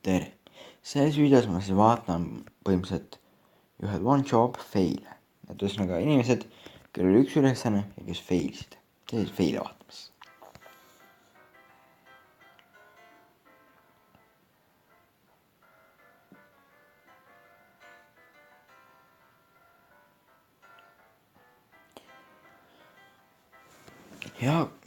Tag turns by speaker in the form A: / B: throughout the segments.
A: tere! Selles videos ma siis vaatan põhimõtteliselt ühed one job fail'e. Et ühesõnaga inimesed, kellel oli üks ülesanne ja kes fail'isid. See siis fail'e vaatamas.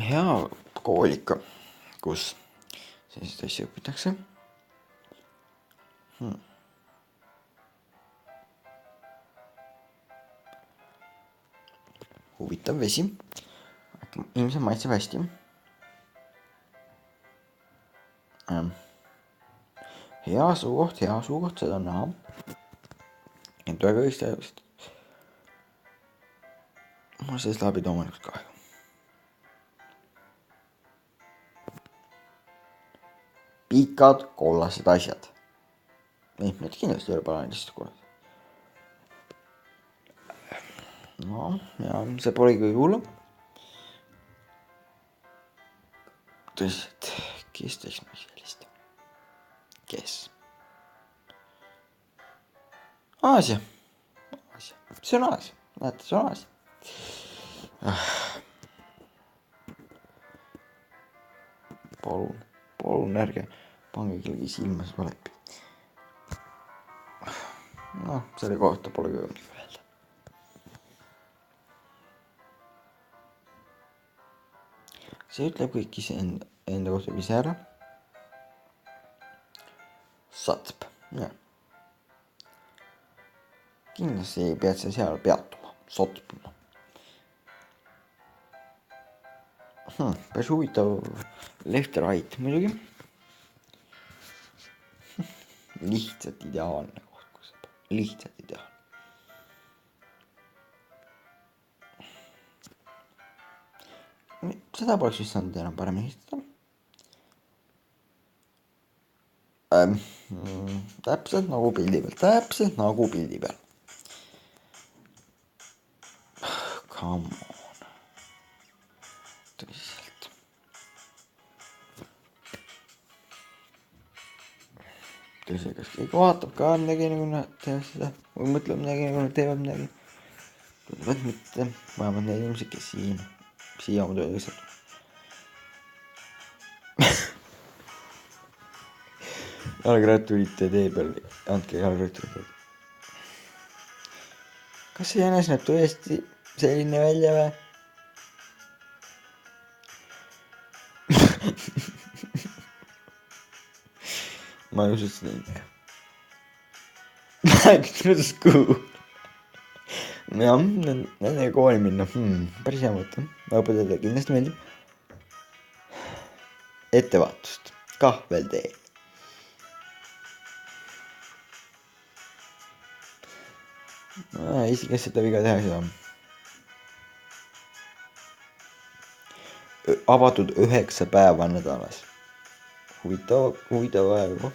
A: Hea kool ikka, kus selliseid asju õpitakse. Huvitav vesi. Ilmselt maitseb hästi. Hea suukoht, seda on näha. Et väga õigesti ajast. Mul sellest läheb loomulikult kahju. Pikad kollased asjad. Need kindlasti ei ole parandist korras. No, ja see pole kõige hullem. Tõsiselt, kes teeks nüüd sellist? Kes? Aasia. See on Aasia. Näete, see on Aasia. Palun ärge pange kellegi silmas valepi. No, selle kohta pole ka midagi öelda. See ütleb kõik ise enda kohta ise ära. Satsp, jah. Kindlasti ei pead sa seal peatuma, sotpuma. Päris huvitav left ja right muidugi. Lihtsalt ideaalne koht, kus saab. Lihtsalt ideaalne. Seda poleks vist saanud enam paremini esitada. Täpselt nagu pildi peal. Come on. Tõsiselt. Tõsiselt, kas keegi vaatab ka midagi nagu nad teevad seda või mõtleb midagi nagu nad teevad midagi. Tundub, mitte vähemalt need inimesed, kes siia oma tööd lihtsalt. Jalgratturite tee peal, andke jalgratturite. Kas see jänes näeb tõesti selline välja või? Ma ei usu seda ikka. Kuidas kuu? Jah, nende kooli minna. Päris hea mõte. Õpetajale kindlasti meeldib. Ettevaatust. Kah veel tee. Kes seda viga teha ei saa. Avatud 9 päeva nädalas. Huvitav ajaga.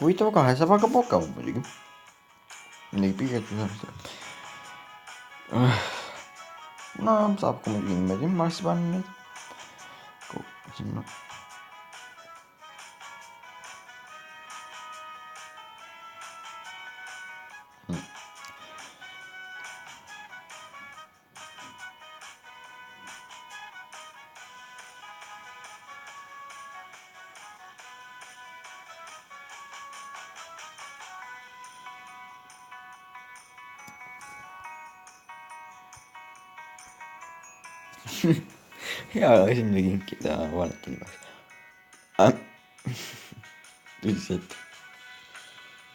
A: Huvitav 2 savaga pokab muidugi. Midagi piget ei saa. No, saab ka muidugi niimoodi massi panna neid. Sinna. Hea asi muidugi kinkida valetama. Tõsiselt.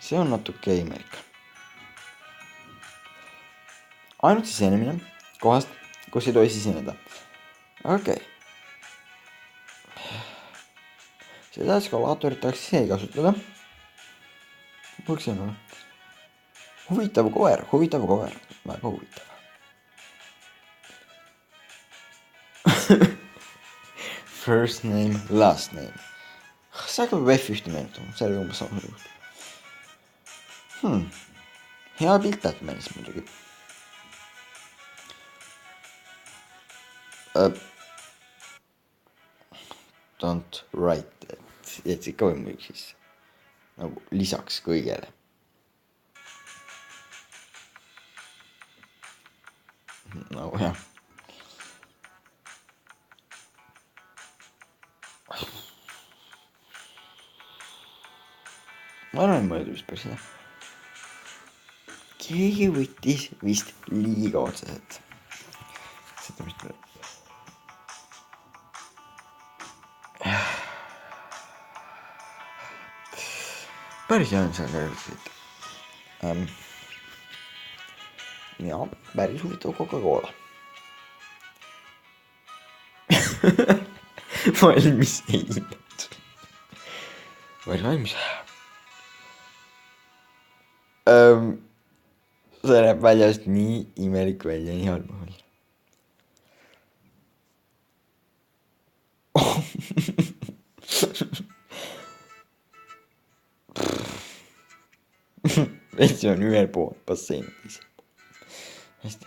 A: See on natuke imelik. Ainult sisenemine kohast, kus ei tohi siseneda. Okei. Seda eskalaatorit tahaks ise kasutada. Põksime. Huvitav koer. Väga huvitav. First name, last name. See hakkab F1 meenutama, see oli umbes sama juht. Hea pilt Batmanis muidugi. Don't write, et ikka või muidugi sisse. Nagu lisaks kõigele. Nagu jah. Ma arvan, et mõeldu vist päris hea. Keegi võttis vist liiga otseselt. Seda mis tuleb. Päris hea on seal kõrgelt. Ja, päris huvitav Coca-Cola. Valmis ei ilmut. Valmis. See näeb väljast nii imelik välja, nii halb välja. See on ühel pool bassein. Hästi.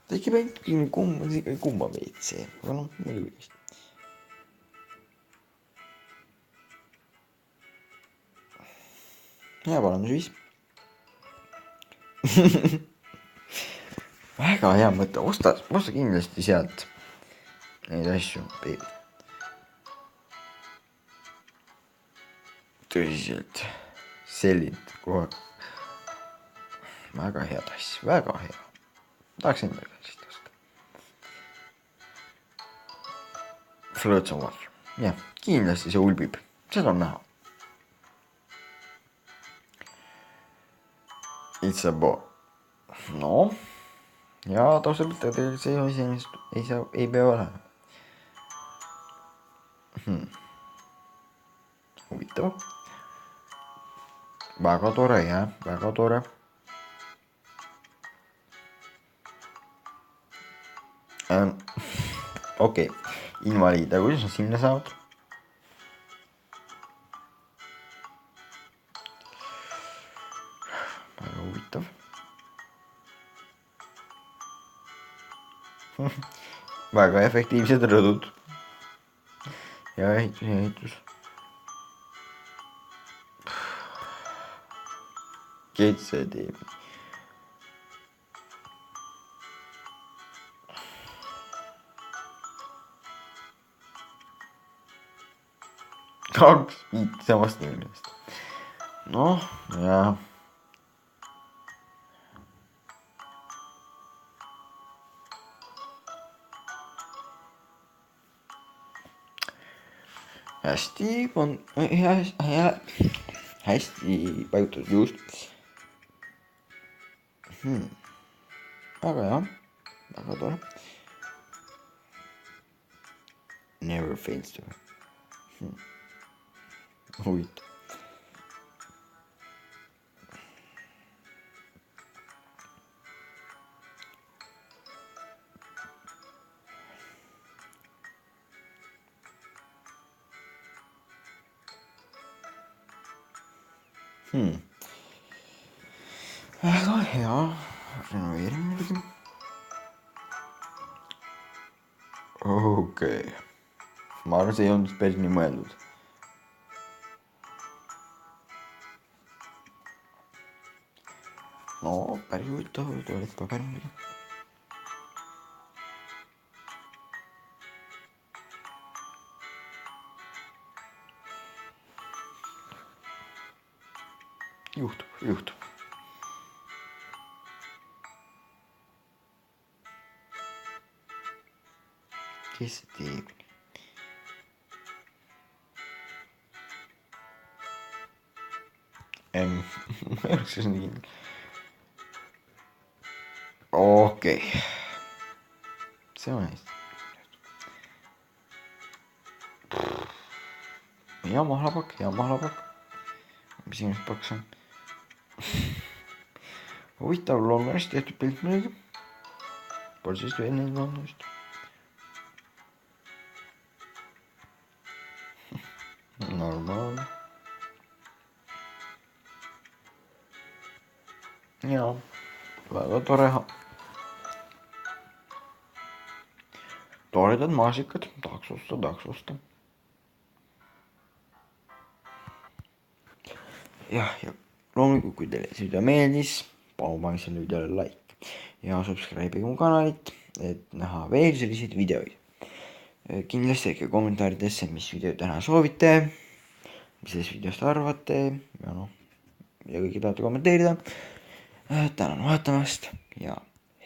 A: Tekib ainult kumma WC, aga noh, muidugi vist. Hea parandusviis. Väga hea mõte, osta kindlasti sealt neid asju, beebi. Tõsiselt, selline kohe. Väga hea tass, väga hea. Tahaks endale sellist osta. Floats on water. Jah, kindlasti see ulbib, seda on näha. It's a boy. No. Ja taustapilta tegelikult see ei pea olema. Huvitav. Väga tore, jah, väga tore. Okei, invaliid, aga kuidas nad sinna saavad? Väga huvitav. Väga efektiivsed rõdud. Ja ehitus. Kes see teeb? Kaks samast inimest. Noh, jah. Hästi paigutatud juust. Väga hea, väga tore. Never fails to. Huvitav. Väga hea renoveerimine muidugi. Okei. Ma arvan, see ei olnud päris nii mõeldud. No, päris huvitav tualettpaber muidugi. Juhtub. Kes see teeb? Ma ei oleks nii kindel. Okei. See on hästi. Hea mahlapakk. Mis inimest paks on? Huvitav Londonist tehtud pilt muidugi. Pole siis veel neid Londonist. Normaalne. Jaa, väga tore. toredad maasikad, tahaks osta. jah, ja loomulikult, kui teile see video meeldis, palun pange sellele videole like ja subscribe'ige mu kanalit, et näha veel selliseid videoid. kindlasti tehke kommentaaridesse, mis videot täna soovite, mis sellest videost arvate ja ja kõike tahate kommenteerida. tänan vaatamast ja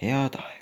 A: head aega.